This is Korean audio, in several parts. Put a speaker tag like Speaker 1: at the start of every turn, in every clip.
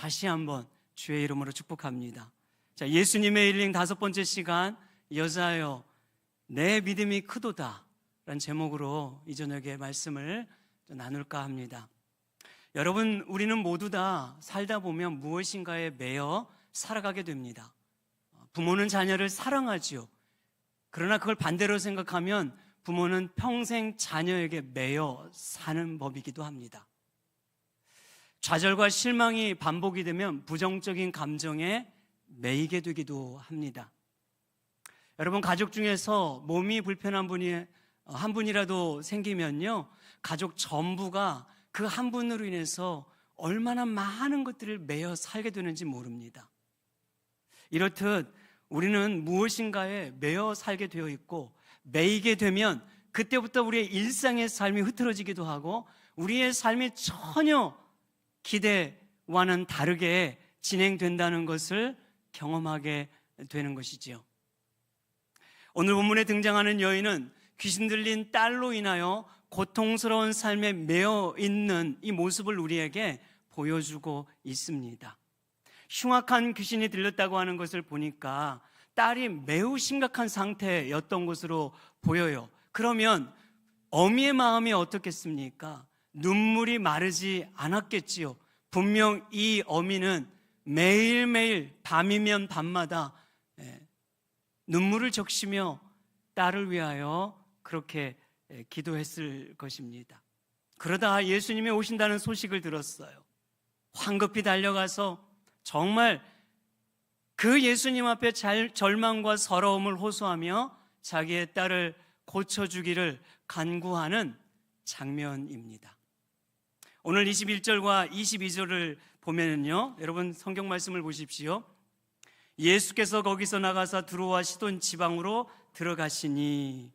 Speaker 1: 다시 한번 주의 이름으로 축복합니다. 자, 예수님의 힐링 5번째 시간, 여자여 내 믿음이 크도다 라는 제목으로 이 저녁에 말씀을 나눌까 합니다. 여러분, 우리는 모두 다 살다 보면 무엇인가에 매여 살아가게 됩니다. 부모는 자녀를 사랑하지요. 그러나 그걸 반대로 생각하면 부모는 평생 자녀에게 매여 사는 법이기도 합니다. 좌절과 실망이 반복이 되면 부정적인 감정에 매이게 되기도 합니다. 여러분, 가족 중에서 몸이 불편한 분이 한 분이라도 생기면요, 가족 전부가 그 한 분으로 인해서 얼마나 많은 것들을 매여 살게 되는지 모릅니다. 이렇듯 우리는 무엇인가에 매여 살게 되어 있고, 매이게 되면 그때부터 우리의 일상의 삶이 흐트러지기도 하고 우리의 삶이 전혀 기대와는 다르게 진행된다는 것을 경험하게 되는 것이지요. 오늘 본문에 등장하는 여인은 귀신 들린 딸로 인하여 고통스러운 삶에 매여 있는 이 모습을 우리에게 보여주고 있습니다. 흉악한 귀신이 들렸다고 하는 것을 보니까 딸이 매우 심각한 상태였던 것으로 보여요. 그러면 어미의 마음이 어떻겠습니까? 눈물이 마르지 않았겠지요. 분명 이 어미는 매일매일 밤이면 밤마다 눈물을 적시며 딸을 위하여 그렇게 기도했을 것입니다. 그러다 예수님이 오신다는 소식을 들었어요. 황급히 달려가서 정말 그 예수님 앞에 절망과 서러움을 호소하며 자기의 딸을 고쳐주기를 간구하는 장면입니다. 오늘 21절과 22절을 보면요, 여러분 성경 말씀을 보십시오. 예수께서 거기서 나가사 두로와 시돈 지방으로 들어가시니,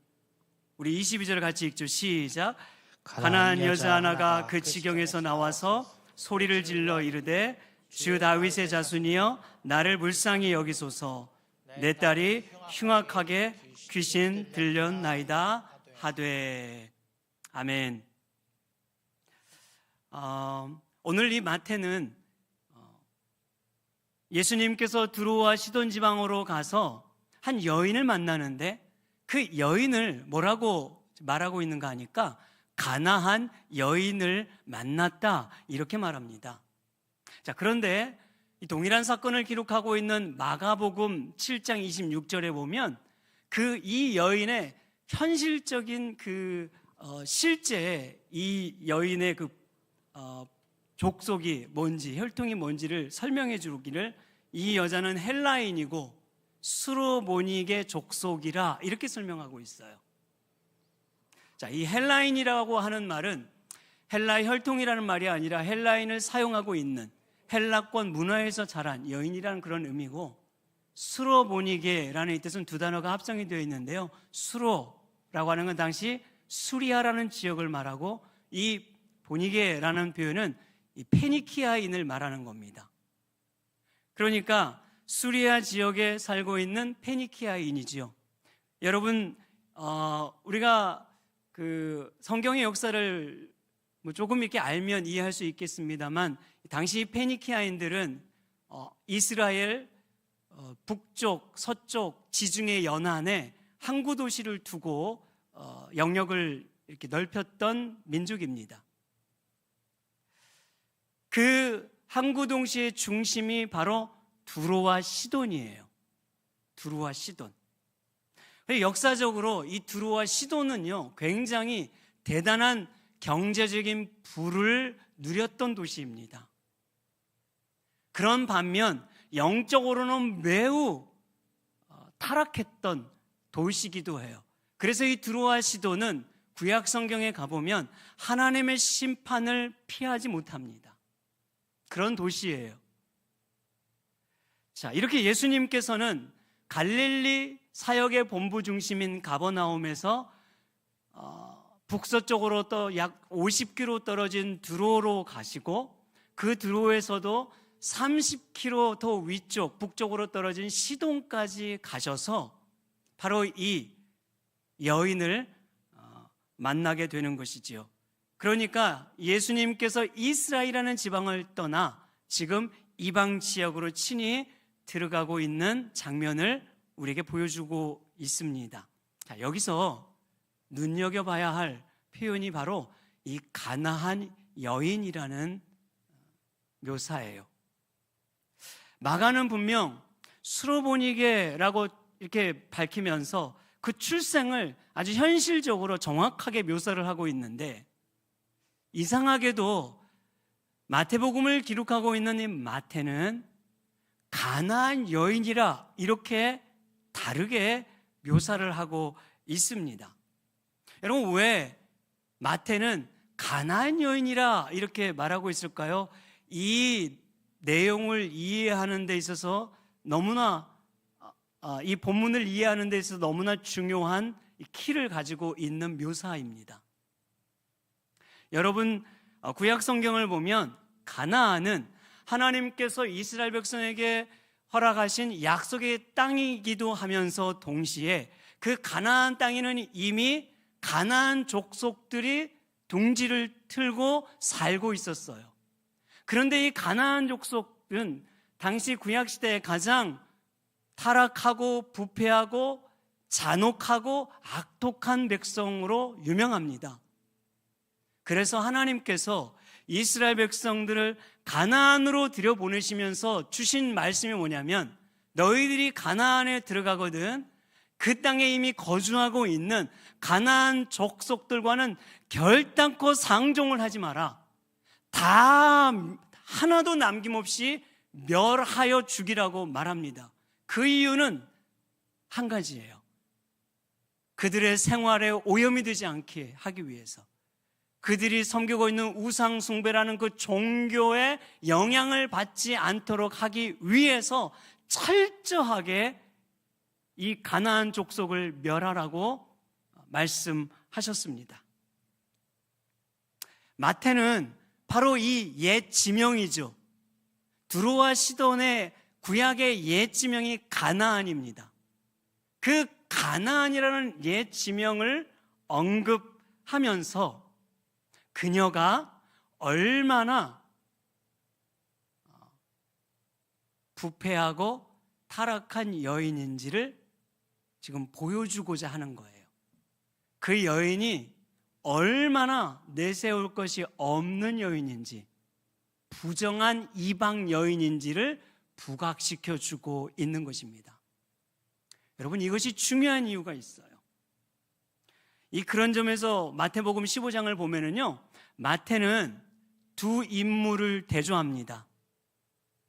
Speaker 1: 우리 22절을 같이 읽죠. 시작. 가나안 여자 하나가 그 지경에서 나와서 소리를 질러 이르되 주 다윗의 자손이여 나를 불쌍히 여기소서, 내 딸이 흉악하게 귀신 들렸나이다 하되. 아멘. 오늘 이 마태는 예수님께서 두로와 시돈 지방으로 가서 한 여인을 만나는데 그 여인을 뭐라고 말하고 있는가 하니까 가나한 여인을 만났다 이렇게 말합니다. 자, 그런데 이 동일한 사건을 기록하고 있는 마가복음 7장 26절에 보면 이 여인의 현실적인 실제 이 여인의 족속이 뭔지, 혈통이 뭔지를 설명해 주기를 이 여자는 헬라인이고 수로보닉의 족속이라 이렇게 설명하고 있어요. 자, 이 헬라인이라고 하는 말은 헬라의 혈통이라는 말이 아니라 헬라인을 사용하고 있는 헬라권 문화에서 자란 여인이라는 그런 의미고, 수로보니게라는 이 뜻은 두 단어가 합성이 되어 있는데요, 수로라고 하는 건 당시 수리아라는 지역을 말하고, 이 보니게라는 표현은 이 페니키아인을 말하는 겁니다. 그러니까 수리아 지역에 살고 있는 페니키아인이지요. 여러분, 우리가 성경의 역사를 조금 이렇게 알면 이해할 수 있겠습니다만, 당시 페니키아인들은 이스라엘 북쪽, 서쪽 지중해 연안에 항구 도시를 두고 영역을 이렇게 넓혔던 민족입니다. 그 항구 도시의 중심이 바로 두로와 시돈이에요. 두로와 시돈. 역사적으로 이 두로와 시돈은요, 굉장히 대단한 경제적인 부를 누렸던 도시입니다. 그런 반면 영적으로는 매우 타락했던 도시이기도 해요. 그래서 이 두로와 시돈은 구약 성경에 가보면 하나님의 심판을 피하지 못합니다. 그런 도시예요. 자, 이렇게 예수님께서는 갈릴리 사역의 본부 중심인 가버나움에서 북서쪽으로 또 약 50km 떨어진 두로로 가시고, 그 두로에서도 30km 더 위쪽 북쪽으로 떨어진 시돈까지 가셔서 바로 이 여인을 만나게 되는 것이지요. 그러니까 예수님께서 이스라엘이라는 지방을 떠나 지금 이방 지역으로 친히 들어가고 있는 장면을 우리에게 보여주고 있습니다. 자, 여기서 눈여겨봐야 할 표현이 바로 이 가나안 여인이라는 묘사예요. 마가는 분명 수로보니게라고 이렇게 밝히면서 그 출생을 아주 현실적으로 정확하게 묘사를 하고 있는데, 이상하게도 마태복음을 기록하고 있는 이 마태는 가나안 여인이라 이렇게 다르게 묘사를 하고 있습니다. 여러분, 왜 마태는 가나안 여인이라 이렇게 말하고 있을까요? 이 내용을 이해하는 데 있어서 너무나 이 본문을 이해하는 데 있어서 너무나 중요한 키를 가지고 있는 묘사입니다. 여러분, 구약 성경을 보면 가나안은 하나님께서 이스라엘 백성에게 허락하신 약속의 땅이기도 하면서 동시에 그 가나안 땅에는 이미 가나안 족속들이 둥지를 틀고 살고 있었어요. 그런데 이 가나안 족속은 당시 구약 시대에 가장 타락하고 부패하고 잔혹하고 악독한 백성으로 유명합니다. 그래서 하나님께서 이스라엘 백성들을 가나안으로 들여보내시면서 주신 말씀이 뭐냐면, 너희들이 가나안에 들어가거든 그 땅에 이미 거주하고 있는 가나안 족속들과는 결단코 상종을 하지 마라. 다 하나도 남김없이 멸하여 죽이라고 말합니다. 그 이유는 한 가지예요. 그들의 생활에 오염이 되지 않게 하기 위해서, 그들이 섬기고 있는 우상 숭배라는 그 종교에 영향을 받지 않도록 하기 위해서 철저하게 이 가나안 족속을 멸하라고 말씀하셨습니다. 마태는 바로 이 옛 지명이죠. 두로와 시돈의 구약의 옛 지명이 가나안입니다. 그 가나안이라는 옛 지명을 언급하면서 그녀가 얼마나 부패하고 타락한 여인인지를 지금 보여주고자 하는 거예요. 그 여인이 얼마나 내세울 것이 없는 여인인지, 부정한 이방 여인인지를 부각시켜주고 있는 것입니다. 여러분, 이것이 중요한 이유가 있어요. 그런 점에서 마태복음 15장을 보면은요, 마태는 두 인물을 대조합니다.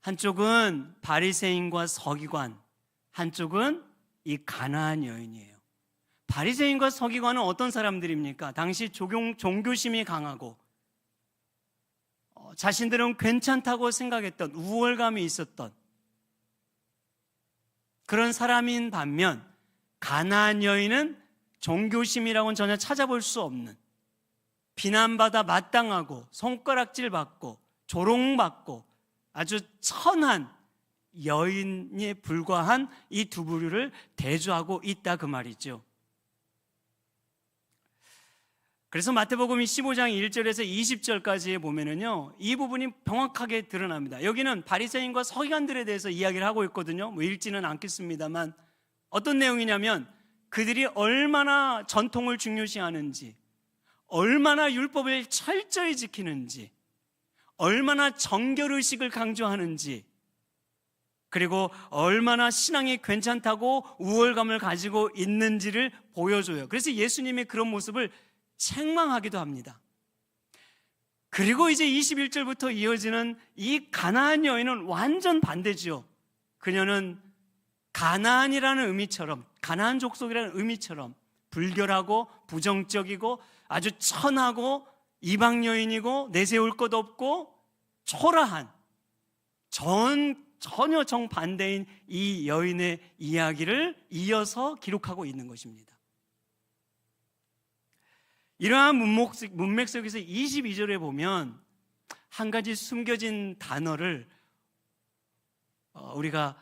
Speaker 1: 한쪽은 바리새인과 서기관, 한쪽은 이 가나안 여인이에요. 바리새인과 서기관은 어떤 사람들입니까? 당시 종교심이 강하고 자신들은 괜찮다고 생각했던, 우월감이 있었던 그런 사람인 반면, 가나안 여인은 종교심이라고는 전혀 찾아볼 수 없는, 비난받아 마땅하고 손가락질 받고 조롱받고 아주 천한 여인에 불과한 이 두 부류를 대조하고 있다, 그 말이죠. 그래서 마태복음 15장 1절에서 20절까지에 보면은요, 이 부분이 정확하게 드러납니다. 여기는 바리새인과 서기관들에 대해서 이야기를 하고 있거든요. 읽지는 않겠습니다만, 어떤 내용이냐면 그들이 얼마나 전통을 중요시하는지, 얼마나 율법을 철저히 지키는지, 얼마나 정결의식을 강조하는지, 그리고 얼마나 신앙이 괜찮다고 우월감을 가지고 있는지를 보여줘요. 그래서 예수님의 그런 모습을 책망하기도 합니다. 그리고 이제 21절부터 이어지는 이 가나안 여인은 완전 반대지요. 그녀는 가나안이라는 의미처럼, 가나안 족속이라는 의미처럼 불결하고 부정적이고 아주 천하고 이방 여인이고 내세울 것 없고 초라한, 전혀 정반대인 이 여인의 이야기를 이어서 기록하고 있는 것입니다. 이러한 문맥 속에서 22절에 보면 한 가지 숨겨진 단어를 우리가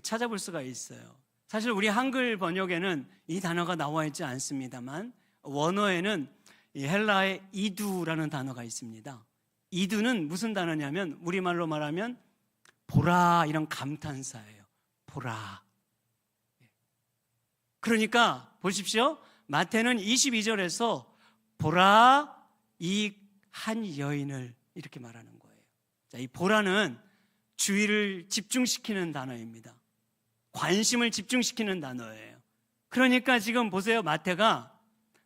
Speaker 1: 찾아볼 수가 있어요. 사실 우리 한글 번역에는 이 단어가 나와 있지 않습니다만, 원어에는 이 헬라의 이두라는 단어가 있습니다. 이두는 무슨 단어냐면, 우리말로 말하면 보라, 이런 감탄사예요. 보라. 그러니까 보십시오. 마태는 22절에서 보라, 이 한 여인을 이렇게 말하는 거예요. 자, 이 보라는 주의를 집중시키는 단어입니다. 관심을 집중시키는 단어예요. 그러니까 지금 보세요. 마태가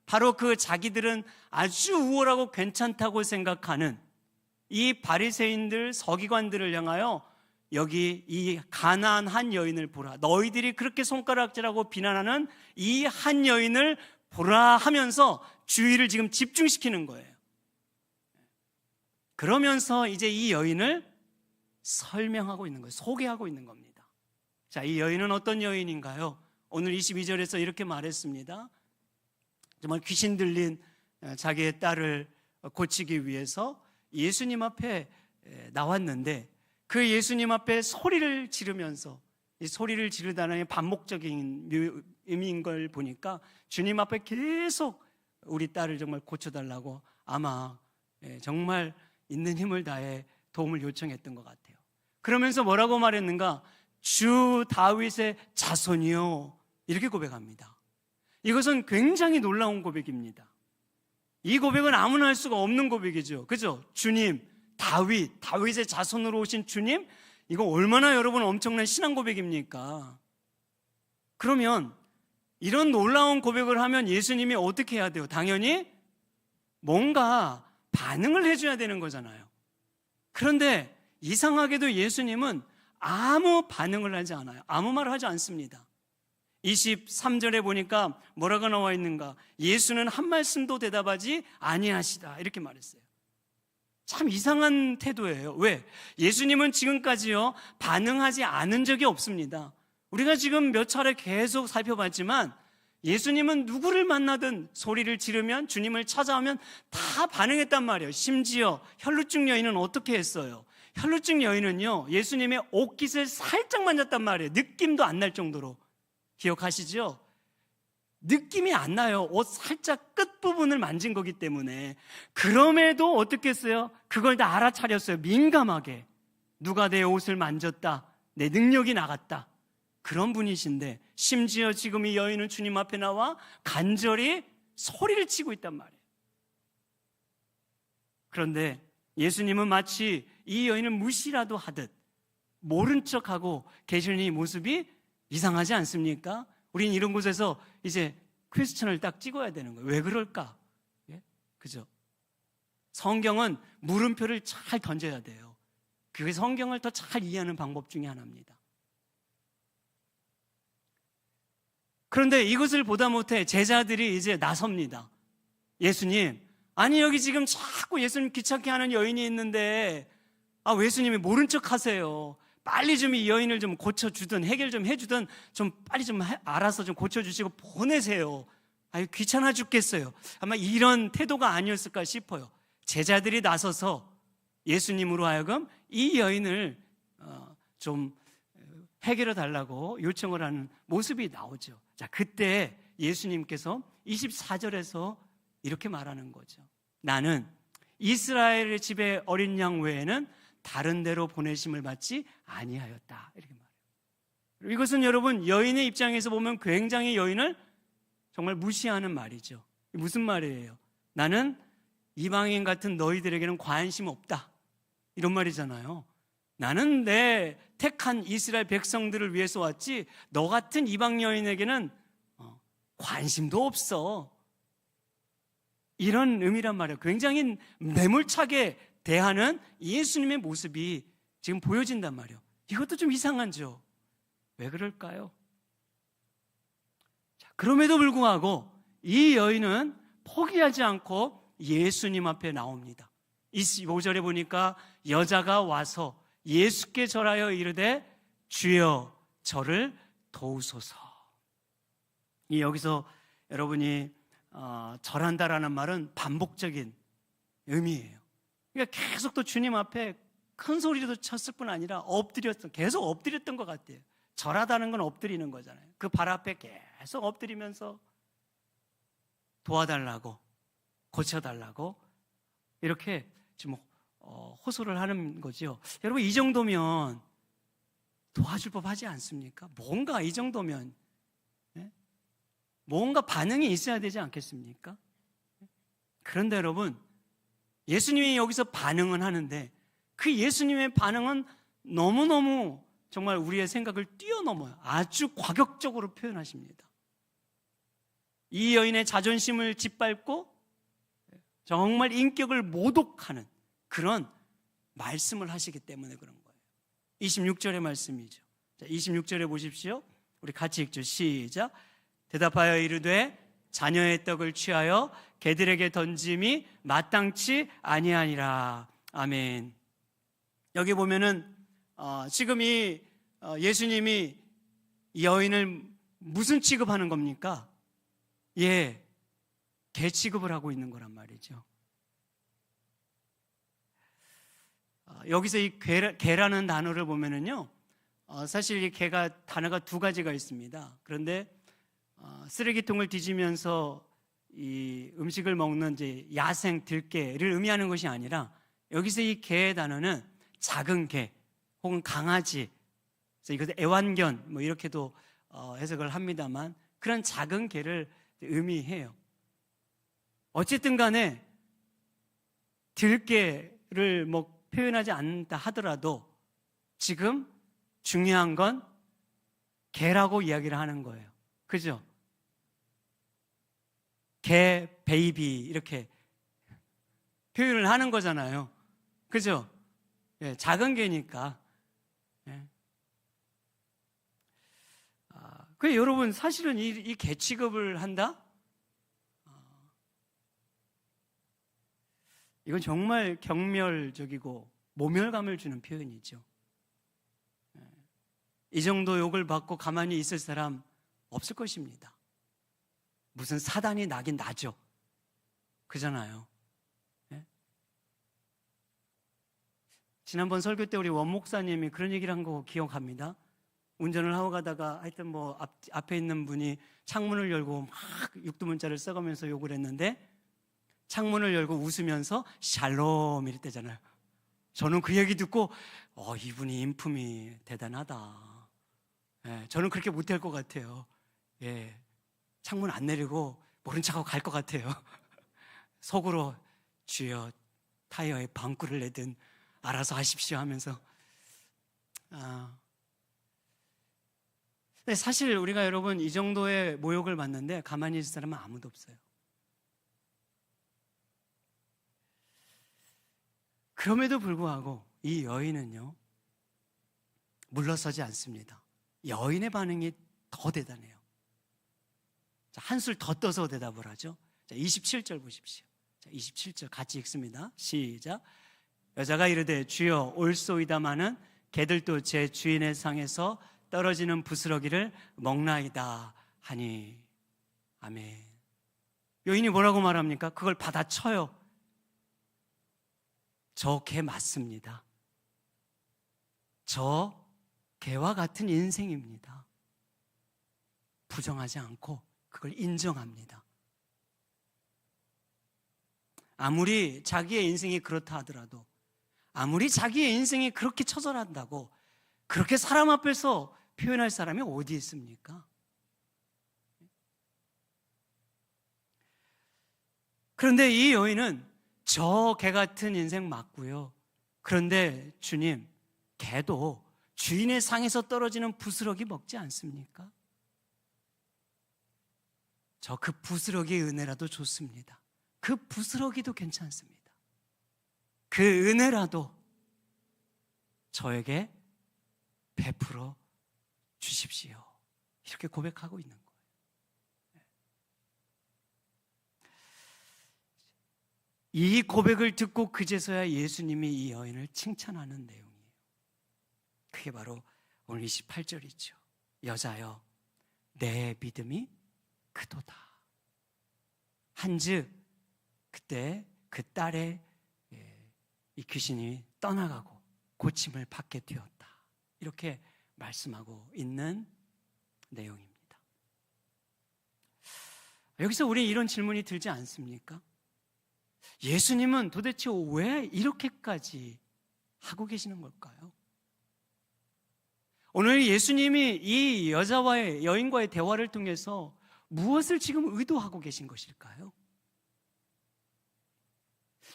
Speaker 1: 바로 그 자기들은 아주 우월하고 괜찮다고 생각하는 이 바리새인들, 서기관들을 향하여 여기 이 가나안 한 여인을 보라. 너희들이 그렇게 손가락질하고 비난하는 이 한 여인을 보라 하면서 주의를 지금 집중시키는 거예요. 그러면서 이제 이 여인을 설명하고 있는 거예요. 소개하고 있는 겁니다. 자, 이 여인은 어떤 여인인가요? 오늘 22절에서 이렇게 말했습니다. 정말 귀신 들린 자기의 딸을 고치기 위해서 예수님 앞에 나왔는데 그 예수님 앞에 소리를 지르면서, 이 소리를 지르다는 반복적인 의미인 걸 보니까 주님 앞에 계속 우리 딸을 정말 고쳐달라고 아마 정말 있는 힘을 다해 도움을 요청했던 것 같아요. 그러면서 뭐라고 말했는가? 주 다윗의 자손이요, 이렇게 고백합니다. 이것은 굉장히 놀라운 고백입니다. 이 고백은 아무나 할 수가 없는 고백이죠. 그죠? 주님, 다윗의 자손으로 오신 주님, 이거 얼마나 여러분 엄청난 신앙 고백입니까? 그러면 이런 놀라운 고백을 하면 예수님이 어떻게 해야 돼요? 당연히 뭔가 반응을 해줘야 되는 거잖아요. 그런데 이상하게도 예수님은 아무 반응을 하지 않아요. 아무 말을 하지 않습니다. 23절에 보니까 뭐라고 나와 있는가? 예수는 한 말씀도 대답하지 아니하시다, 이렇게 말했어요. 참 이상한 태도예요. 왜? 예수님은 지금까지요 반응하지 않은 적이 없습니다. 우리가 지금 몇 차례 계속 살펴봤지만 예수님은 누구를 만나든 소리를 지르면, 주님을 찾아오면 다 반응했단 말이에요. 심지어 혈루증 여인은 어떻게 했어요? 혈루증 여인은요 예수님의 옷깃을 살짝 만졌단 말이에요. 느낌도 안 날 정도로. 기억하시죠? 느낌이 안 나요. 옷 살짝 끝부분을 만진 거기 때문에. 그럼에도 어떻게 했어요? 그걸 다 알아차렸어요. 민감하게. 누가 내 옷을 만졌다, 내 능력이 나갔다, 그런 분이신데 심지어 지금 이 여인은 주님 앞에 나와 간절히 소리를 치고 있단 말이에요. 그런데 예수님은 마치 이 여인을 무시라도 하듯 모른 척하고 계시는 이 모습이 이상하지 않습니까? 우린 이런 곳에서 이제 퀘스천을 딱 찍어야 되는 거예요. 왜 그럴까? 예? 그죠? 성경은 물음표를 잘 던져야 돼요. 그게 성경을 더 잘 이해하는 방법 중에 하나입니다. 그런데 이것을 보다 못해 제자들이 이제 나섭니다. 예수님, 아니 여기 지금 자꾸 예수님 귀찮게 하는 여인이 있는데 왜 예수님이 모른 척 하세요? 빨리 좀 이 여인을 좀 고쳐주든 해결 좀 해주든 좀 빨리 좀 알아서 좀 고쳐주시고 보내세요. 귀찮아 죽겠어요. 아마 이런 태도가 아니었을까 싶어요. 제자들이 나서서 예수님으로 하여금 이 여인을 좀 해결해 달라고 요청을 하는 모습이 나오죠. 자, 그때 예수님께서 24절에서 이렇게 말하는 거죠. 나는 이스라엘의 집에 어린 양 외에는 다른 데로 보내심을 받지 아니하였다, 이렇게 말해요. 이것은 여러분 여인의 입장에서 보면 굉장히 여인을 정말 무시하는 말이죠. 무슨 말이에요? 나는 이방인 같은 너희들에게는 관심 없다, 이런 말이잖아요. 나는 내 택한 이스라엘 백성들을 위해서 왔지 너 같은 이방 여인에게는 관심도 없어, 이런 의미란 말이에요. 굉장히 매몰차게 대하는 예수님의 모습이 지금 보여진단 말이에요. 이것도 좀 이상하죠? 왜 그럴까요? 자, 그럼에도 불구하고 이 여인은 포기하지 않고 예수님 앞에 나옵니다. 25절에 보니까 여자가 와서 예수께 절하여 이르되 주여 저를 도우소서. 이 여기서 여러분이 절한다라는 말은 반복적인 의미예요. 그러니까 계속 또 주님 앞에 큰 소리도 쳤을 뿐 아니라 계속 엎드렸던 것 같아요. 절하다는 건 엎드리는 거잖아요. 그 발 앞에 계속 엎드리면서 도와달라고, 고쳐달라고 이렇게 지금 호소를 하는 거죠. 여러분, 이 정도면 도와줄 법하지 않습니까? 뭔가 이 정도면 뭔가 반응이 있어야 되지 않겠습니까? 그런데 여러분, 예수님이 여기서 반응은 하는데 그 예수님의 반응은 너무너무 정말 우리의 생각을 뛰어넘어요. 아주 과격적으로 표현하십니다. 이 여인의 자존심을 짓밟고 정말 인격을 모독하는 그런 말씀을 하시기 때문에 그런 거예요. 26절의 말씀이죠. 자, 26절에 보십시오. 우리 같이 읽죠. 시작. 대답하여 이르되 자녀의 떡을 취하여 개들에게 던짐이 마땅치 아니하니라. 아멘. 여기 보면은 지금 이 예수님이 이 여인을 무슨 취급하는 겁니까? 예, 개 취급을 하고 있는 거란 말이죠. 여기서 이 개라는 단어를 보면은요, 사실 이 개가 단어가 두 가지가 있습니다. 그런데 쓰레기통을 뒤지면서 이 음식을 먹는 이제 야생 들개를 의미하는 것이 아니라 여기서 이 개의 단어는 작은 개 혹은 강아지, 그래서 이것을 애완견 뭐 이렇게도 해석을 합니다만 그런 작은 개를 의미해요. 어쨌든 간에 들개를 뭐 표현하지 않는다 하더라도 지금 중요한 건 개라고 이야기를 하는 거예요. 그죠? 개, 베이비 이렇게 표현을 하는 거잖아요. 그죠? 예, 작은 개니까. 예. 그 여러분 사실은 이 개 취급을 한다? 이건 정말 경멸적이고 모멸감을 주는 표현이죠. 이 정도 욕을 받고 가만히 있을 사람 없을 것입니다. 무슨 사단이 나긴 나죠. 그잖아요. 네? 지난번 설교 때 우리 원 목사님이 그런 얘기를 한 거 기억합니다. 운전을 하고 가다가 하여튼 뭐 앞에 있는 분이 창문을 열고 막 육두문자를 써가면서 욕을 했는데 창문을 열고 웃으면서 샬롬 이랬대잖아요. 저는 그 얘기 듣고 이분이 인품이 대단하다. 예, 저는 그렇게 못할 것 같아요. 예, 창문 안 내리고 모른 척하고 갈 것 같아요. 속으로 주여 타이어에 방구를 내든 알아서 하십시오 하면서. 근데 사실 우리가 여러분 이 정도의 모욕을 받는데 가만히 있을 사람은 아무도 없어요. 그럼에도 불구하고 이 여인은요 물러서지 않습니다. 여인의 반응이 더 대단해요. 한술 더 떠서 대답을 하죠. 자, 27절 보십시오. 자, 27절 같이 읽습니다. 시작. 여자가 이르되 주여 올소이다마는 개들도 제 주인의 상에서 떨어지는 부스러기를 먹나이다 하니. 아멘. 여인이 뭐라고 말합니까? 그걸 받아쳐요. 저 개 맞습니다. 저 개와 같은 인생입니다. 부정하지 않고 그걸 인정합니다. 아무리 자기의 인생이 그렇다 하더라도, 아무리 자기의 인생이 그렇게 처절한다고 그렇게 사람 앞에서 표현할 사람이 어디 있습니까? 그런데 이 여인은 저 개 같은 인생 맞고요. 그런데 주님, 개도 주인의 상에서 떨어지는 부스러기 먹지 않습니까? 저 그 부스러기의 은혜라도 좋습니다. 그 부스러기도 괜찮습니다. 그 은혜라도 저에게 베풀어 주십시오. 이렇게 고백하고 있는 거예요. 이 고백을 듣고 그제서야 예수님이 이 여인을 칭찬하는 내용이에요. 그게 바로 오늘 28절이죠. 여자여, 내 믿음이 크도다. 한즉 그때 그 딸의 이 귀신이 떠나가고 고침을 받게 되었다. 이렇게 말씀하고 있는 내용입니다. 여기서 우리 이런 질문이 들지 않습니까? 예수님은 도대체 왜 이렇게까지 하고 계시는 걸까요? 오늘 예수님이 이 여인과의 대화를 통해서 무엇을 지금 의도하고 계신 것일까요?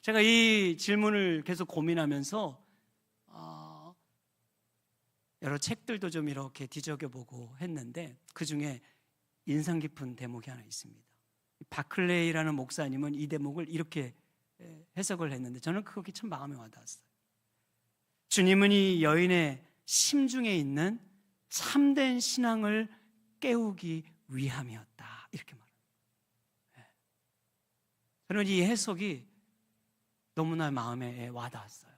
Speaker 1: 제가 이 질문을 계속 고민하면서 여러 책들도 좀 이렇게 뒤적여보고 했는데 그 중에 인상 깊은 대목이 하나 있습니다. 바클레이라는 목사님은 이 대목을 이렇게 해석을 했는데 저는 그게 참 마음에 와닿았어요. 주님은 이 여인의 심중에 있는 참된 신앙을 깨우기 위함이었다, 이렇게 말합니다. 저는 이 해석이 너무나 마음에 와닿았어요.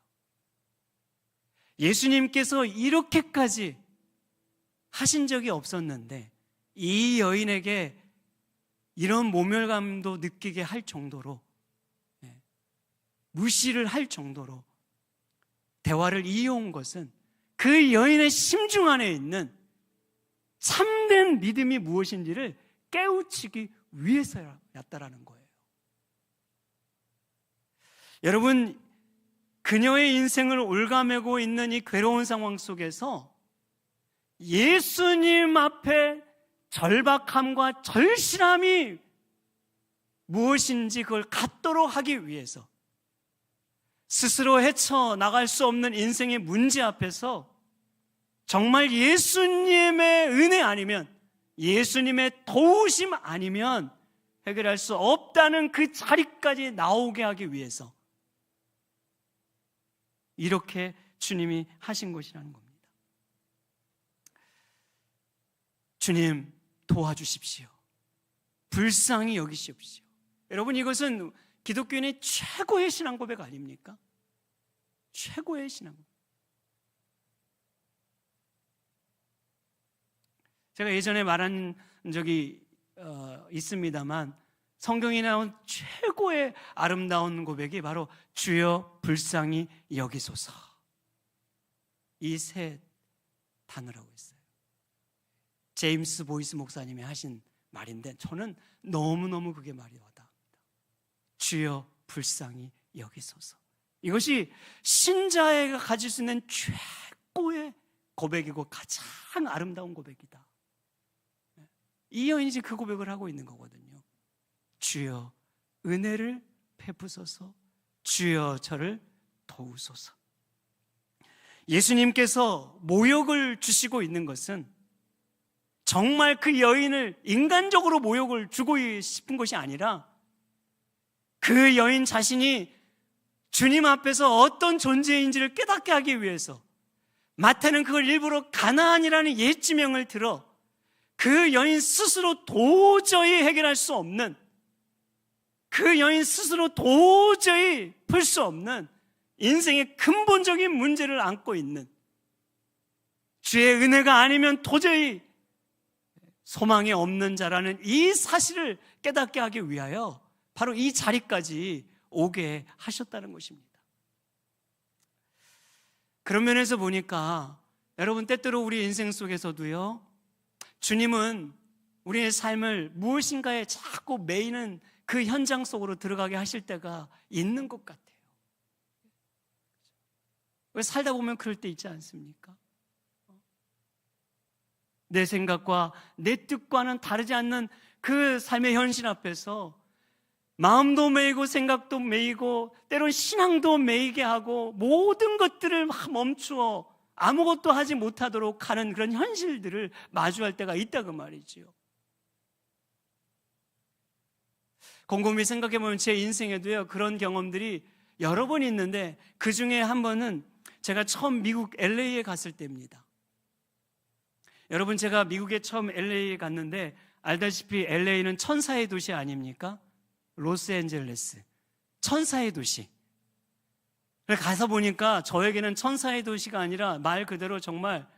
Speaker 1: 예수님께서 이렇게까지 하신 적이 없었는데 이 여인에게 이런 모멸감도 느끼게 할 정도로, 무시를 할 정도로 대화를 이어온 것은 그 여인의 심중 안에 있는 참된 믿음이 무엇인지를 깨우치기 위해서였다라는 거예요. 여러분, 그녀의 인생을 올가매고 있는 이 괴로운 상황 속에서 예수님 앞에 절박함과 절실함이 무엇인지 그걸 갖도록 하기 위해서 스스로 헤쳐나갈 수 없는 인생의 문제 앞에서 정말 예수님의 은혜 아니면, 예수님의 도우심 아니면 해결할 수 없다는 그 자리까지 나오게 하기 위해서 이렇게 주님이 하신 것이라는 겁니다. 주님, 도와주십시오. 불쌍히 여기십시오. 여러분, 이것은 기독교인의 최고의 신앙 고백 아닙니까? 최고의 신앙 고백. 제가 예전에 말한 적이 있습니다만 성경에 나온 최고의 아름다운 고백이 바로 주여 불쌍히 여기소서, 이 세 단어라고 했어요. 제임스 보이스 목사님이 하신 말인데 저는 너무너무 그게 말이 와닿습니다. 주여 불쌍히 여기소서. 이것이 신자가 가질 수 있는 최고의 고백이고 가장 아름다운 고백이다. 이 여인이 지금 그 고백을 하고 있는 거거든요. 주여 은혜를 베푸소서, 주여 저를 도우소서. 예수님께서 모욕을 주시고 있는 것은 정말 그 여인을 인간적으로 모욕을 주고 싶은 것이 아니라 그 여인 자신이 주님 앞에서 어떤 존재인지를 깨닫게 하기 위해서, 마태는 그걸 일부러 가나안이라는 옛 지명을 들어 그 여인 스스로 도저히 해결할 수 없는, 그 여인 스스로 도저히 풀 수 없는 인생의 근본적인 문제를 안고 있는, 주의 은혜가 아니면 도저히 소망이 없는 자라는 이 사실을 깨닫게 하기 위하여 바로 이 자리까지 오게 하셨다는 것입니다. 그런 면에서 보니까 여러분, 때때로 우리 인생 속에서도요, 주님은 우리의 삶을 무엇인가에 자꾸 매이는 그 현장 속으로 들어가게 하실 때가 있는 것 같아요. 왜 살다 보면 그럴 때 있지 않습니까? 내 생각과 내 뜻과는 다르지 않는 그 삶의 현실 앞에서 마음도 매이고 생각도 매이고 때론 신앙도 매이게 하고 모든 것들을 막 멈추어 아무것도 하지 못하도록 하는 그런 현실들을 마주할 때가 있다고 말이지요. 곰곰이 생각해보면 제 인생에도요, 그런 경험들이 여러 번 있는데 그 중에 한 번은 제가 처음 미국 LA에 갔을 때입니다. 여러분, 제가 미국에 처음 LA에 갔는데 알다시피 LA는 천사의 도시 아닙니까? 로스앤젤레스, 천사의 도시. 가서 보니까 저에게는 천사의 도시가 아니라 말 그대로 정말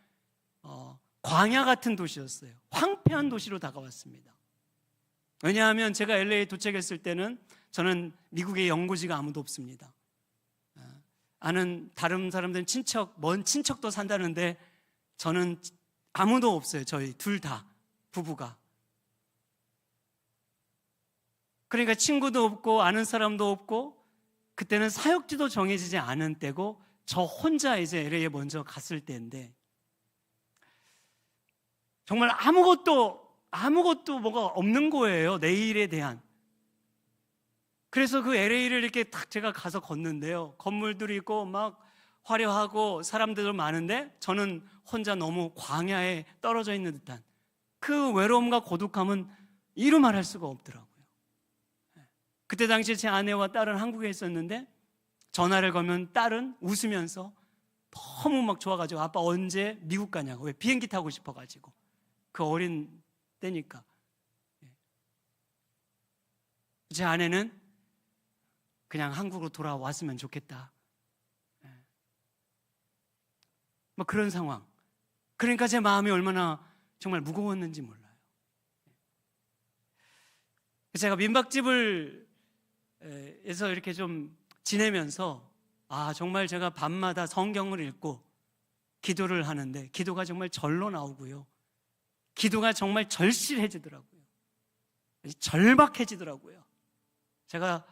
Speaker 1: 광야 같은 도시였어요. 황폐한 도시로 다가왔습니다. 왜냐하면 제가 LA에 도착했을 때는 저는 미국에 연고지가 아무도 없습니다. 아는 다른 사람들은 먼 친척도 산다는데 저는 아무도 없어요. 저희 둘 다, 부부가. 그러니까 친구도 없고 아는 사람도 없고, 그때는 사역지도 정해지지 않은 때고 저 혼자 이제 LA에 먼저 갔을 때인데, 정말 아무것도 뭐가 없는 거예요. 내일에 대한. 그래서 그 LA를 이렇게 딱 제가 가서 걷는데요. 건물들이 있고 막 화려하고 사람들도 많은데 저는 혼자 너무 광야에 떨어져 있는 듯한 그 외로움과 고독함은 이루 말할 수가 없더라고요. 그때 당시에 제 아내와 딸은 한국에 있었는데 전화를 걸면 딸은 웃으면서 너무 막 좋아가지고 아빠 언제 미국 가냐고. 왜? 비행기 타고 싶어가지고. 그 어린 때니까. 제 아내는 그냥 한국으로 돌아왔으면 좋겠다. 뭐 그런 상황. 그러니까 제 마음이 얼마나 정말 무거웠는지 몰라요. 제가 민박집을 에서 이렇게 좀 지내면서 정말 제가 밤마다 성경을 읽고 기도를 하는데 기도가 정말 절로 나오고요. 기도가 정말 절실해지더라고요. 절박해지더라고요. 제가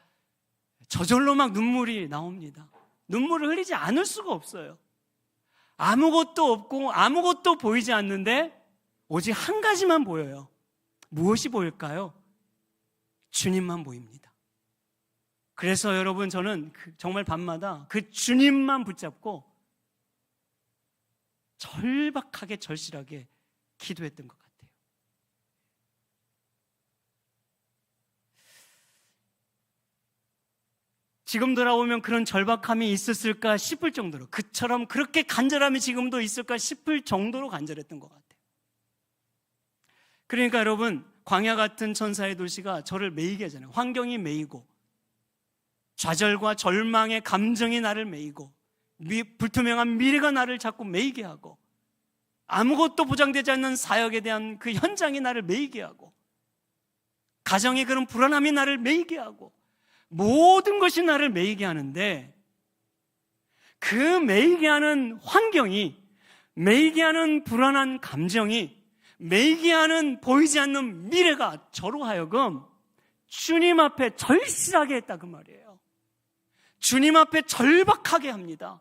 Speaker 1: 저절로 막 눈물이 나옵니다. 눈물을 흘리지 않을 수가 없어요. 아무것도 없고 아무것도 보이지 않는데 오직 한 가지만 보여요. 무엇이 보일까요? 주님만 보입니다. 그래서 여러분 저는 정말 밤마다 그 주님만 붙잡고 절박하게 절실하게 기도했던 것 같아요. 지금 돌아오면 그런 절박함이 있었을까 싶을 정도로, 그처럼 그렇게 간절함이 지금도 있을까 싶을 정도로 간절했던 것 같아요. 그러니까 여러분, 광야 같은 천사의 도시가 저를 매이게 하잖아요. 환경이 매이고 좌절과 절망의 감정이 나를 매이고 불투명한 미래가 나를 자꾸 매이게 하고 아무것도 보장되지 않는 사역에 대한 그 현장이 나를 매이게 하고 가정의 그런 불안함이 나를 매이게 하고 모든 것이 나를 매이게 하는데, 그 매이게 하는 환경이, 매이게 하는 불안한 감정이, 매이게 하는 보이지 않는 미래가 저로 하여금 주님 앞에 절실하게 했다 그 말이에요. 주님 앞에 절박하게 합니다.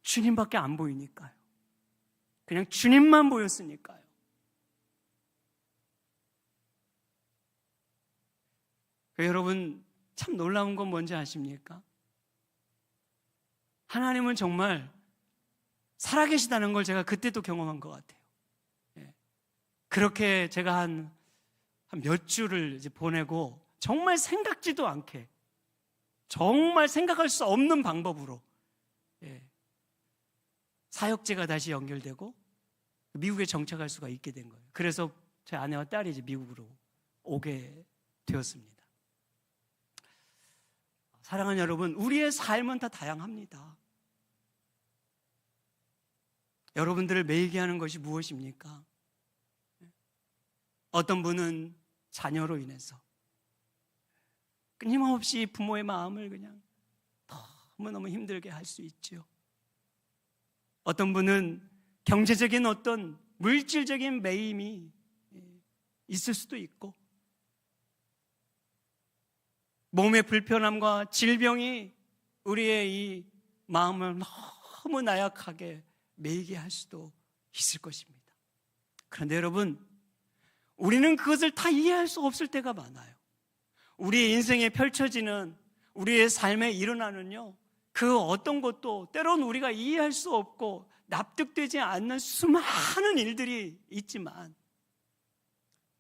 Speaker 1: 주님밖에 안 보이니까요. 그냥 주님만 보였으니까요. 여러분, 참 놀라운 건 뭔지 아십니까? 하나님은 정말 살아계시다는 걸 제가 그때도 경험한 것 같아요. 그렇게 제가 한 몇 주를 이제 보내고 정말 생각지도 않게, 정말 생각할 수 없는 방법으로 사역제가 다시 연결되고 미국에 정착할 수가 있게 된 거예요. 그래서 제 아내와 딸이 이제 미국으로 오게 되었습니다. 사랑하는 여러분, 우리의 삶은 다 다양합니다. 여러분들을 매이게 하는 것이 무엇입니까? 어떤 분은 자녀로 인해서 끊임없이 부모의 마음을 그냥 너무너무 힘들게 할 수 있죠. 어떤 분은 경제적인 어떤 물질적인 매임이 있을 수도 있고, 몸의 불편함과 질병이 우리의 이 마음을 너무 나약하게 매이게 할 수도 있을 것입니다. 그런데 여러분, 우리는 그것을 다 이해할 수 없을 때가 많아요. 우리의 인생에 펼쳐지는, 우리의 삶에 일어나는요, 그 어떤 것도 때로는 우리가 이해할 수 없고 납득되지 않는 수많은 일들이 있지만,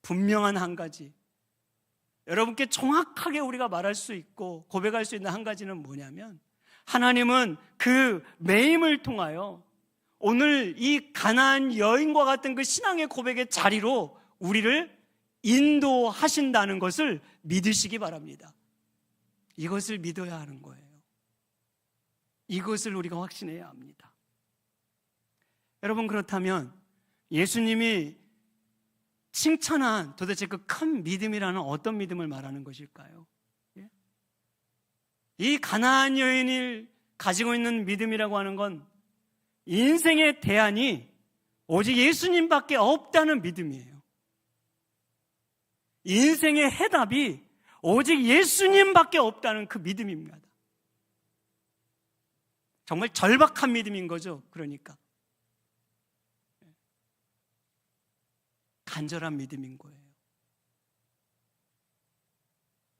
Speaker 1: 분명한 한 가지, 여러분께 정확하게 우리가 말할 수 있고 고백할 수 있는 한 가지는 뭐냐면, 하나님은 그 매임을 통하여 오늘 이 가나안 여인과 같은 그 신앙의 고백의 자리로 우리를 인도하신다는 것을 믿으시기 바랍니다. 이것을 믿어야 하는 거예요. 이것을 우리가 확신해야 합니다. 여러분, 그렇다면 예수님이 칭찬한 도대체 그 큰 믿음이라는 어떤 믿음을 말하는 것일까요? 이 가나안 여인이 가지고 있는 믿음이라고 하는 건 인생의 대안이 오직 예수님밖에 없다는 믿음이에요. 인생의 해답이 오직 예수님밖에 없다는 그 믿음입니다. 정말 절박한 믿음인 거죠. 그러니까 간절한 믿음인 거예요.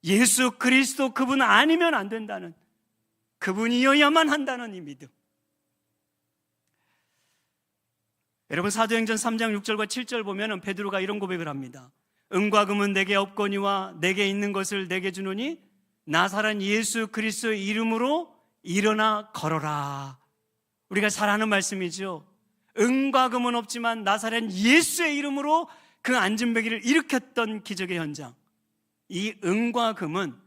Speaker 1: 예수 그리스도 그분 아니면 안 된다는, 그분이어야만 한다는 이 믿음. 여러분, 사도행전 3장 6절과 7절 보면 베드로가 이런 고백을 합니다. 은과 금은 내게 없거니와 내게 있는 것을 내게 주노니 나사렛 예수 그리스도의 이름으로 일어나 걸어라. 우리가 잘 아는 말씀이죠. 은과 금은 없지만 나사렛 예수의 이름으로 그 안진뱅이를 일으켰던 기적의 현장. 이 은과 금은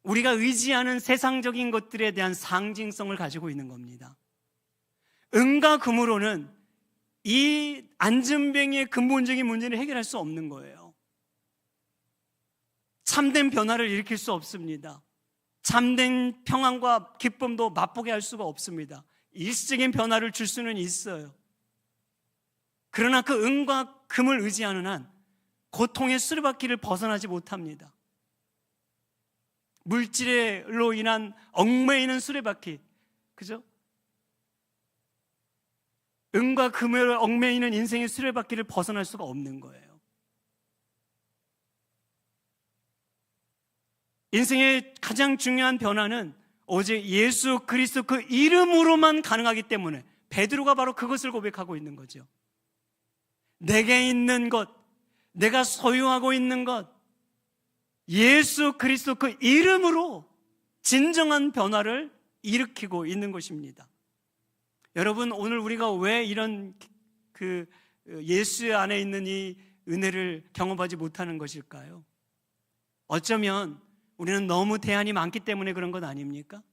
Speaker 1: 우리가 의지하는 세상적인 것들에 대한 상징성을 가지고 있는 겁니다. 은과 금으로는 이 안진뱅이의 근본적인 문제를 해결할 수 없는 거예요. 참된 변화를 일으킬 수 없습니다. 참된 평안과 기쁨도 맛보게 할 수가 없습니다. 일시적인 변화를 줄 수는 있어요. 그러나 그 은과 금을 의지하는 한 고통의 수레바퀴를 벗어나지 못합니다. 물질로 인한 얽매이는 수레바퀴, 그죠? 은과 금을 얽매이는 인생의 수레바퀴를 벗어날 수가 없는 거예요. 인생의 가장 중요한 변화는 오직 예수 그리스도 그 이름으로만 가능하기 때문에 베드로가 바로 그것을 고백하고 있는 거죠. 내게 있는 것, 내가 소유하고 있는 것, 예수 그리스도 그 이름으로 진정한 변화를 일으키고 있는 것입니다. 여러분, 오늘 우리가 왜 이런 예수 안에 있는 이 은혜를 경험하지 못하는 것일까요? 어쩌면 우리는 너무 대안이 많기 때문에 그런 것 아닙니까?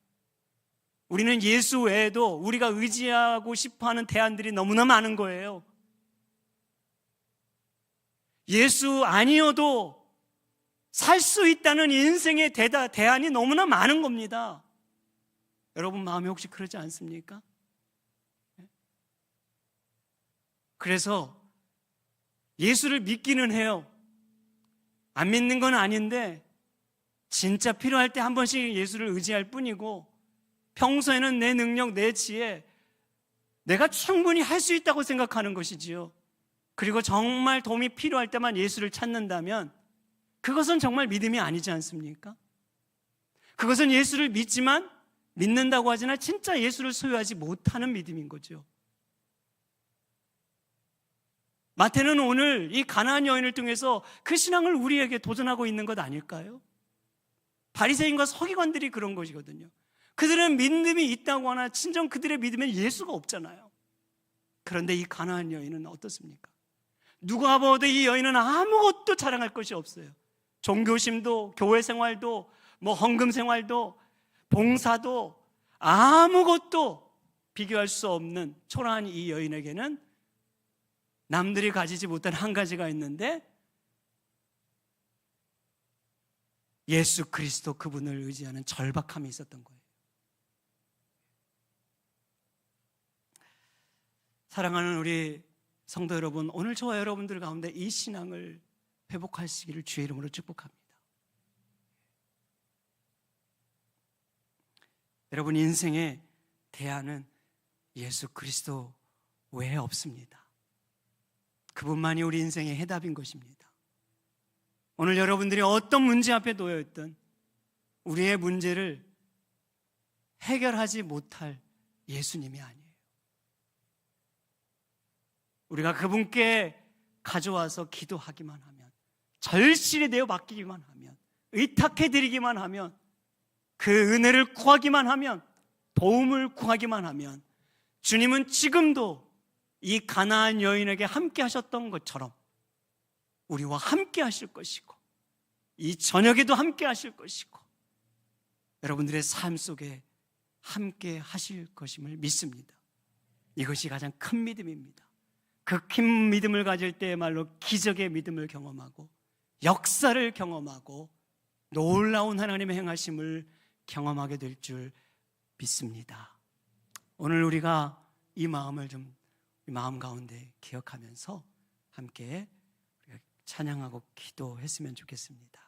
Speaker 1: 우리는 예수 외에도 우리가 의지하고 싶어하는 대안들이 너무나 많은 거예요. 예수 아니어도 살 수 있다는 인생의 대안이 너무나 많은 겁니다. 여러분 마음이 혹시 그러지 않습니까? 그래서 예수를 믿기는 해요. 안 믿는 건 아닌데 진짜 필요할 때 한 번씩 예수를 의지할 뿐이고, 평소에는 내 능력, 내 지혜, 내가 충분히 할 수 있다고 생각하는 것이지요. 그리고 정말 도움이 필요할 때만 예수를 찾는다면 그것은 정말 믿음이 아니지 않습니까? 그것은 예수를 믿지만 믿는다고 하지만 진짜 예수를 소유하지 못하는 믿음인 거죠. 마태는 오늘 이 가나안 여인을 통해서 그 신앙을 우리에게 도전하고 있는 것 아닐까요? 바리새인과 서기관들이 그런 것이거든요. 그들은 믿음이 있다고 하나 진정 그들의 믿음엔 예수가 없잖아요. 그런데 이 가나안 여인은 어떻습니까? 누가 봐도 이 여인은 아무것도 자랑할 것이 없어요. 종교심도, 교회 생활도, 헌금 생활도, 봉사도 아무것도 비교할 수 없는 초라한 이 여인에게는 남들이 가지지 못한 한 가지가 있는데, 예수 그리스도 그분을 의지하는 절박함이 있었던 거예요. 사랑하는 우리 성도 여러분, 오늘 저와 여러분들 가운데 이 신앙을 회복하시기를 주의 이름으로 축복합니다. 여러분, 인생의 대안은 예수 그리스도 외에 없습니다. 그분만이 우리 인생의 해답인 것입니다. 오늘 여러분들이 어떤 문제 앞에 놓여 있든 우리의 문제를 해결하지 못할 예수님이 아니에요. 우리가 그분께 가져와서 기도하기만 하면, 절실히 내어 맡기기만 하면, 의탁해 드리기만 하면, 그 은혜를 구하기만 하면, 도움을 구하기만 하면 주님은 지금도 이 가나안 여인에게 함께 하셨던 것처럼 우리와 함께 하실 것이고, 이 저녁에도 함께 하실 것이고, 여러분들의 삶 속에 함께 하실 것임을 믿습니다. 이것이 가장 큰 믿음입니다. 그 큰 믿음을 가질 때야말로 기적의 믿음을 경험하고 역사를 경험하고 놀라운 하나님의 행하심을 경험하게 될 줄 믿습니다. 오늘 우리가 이 마음을 이 마음 가운데 기억하면서 함께 찬양하고 기도했으면 좋겠습니다.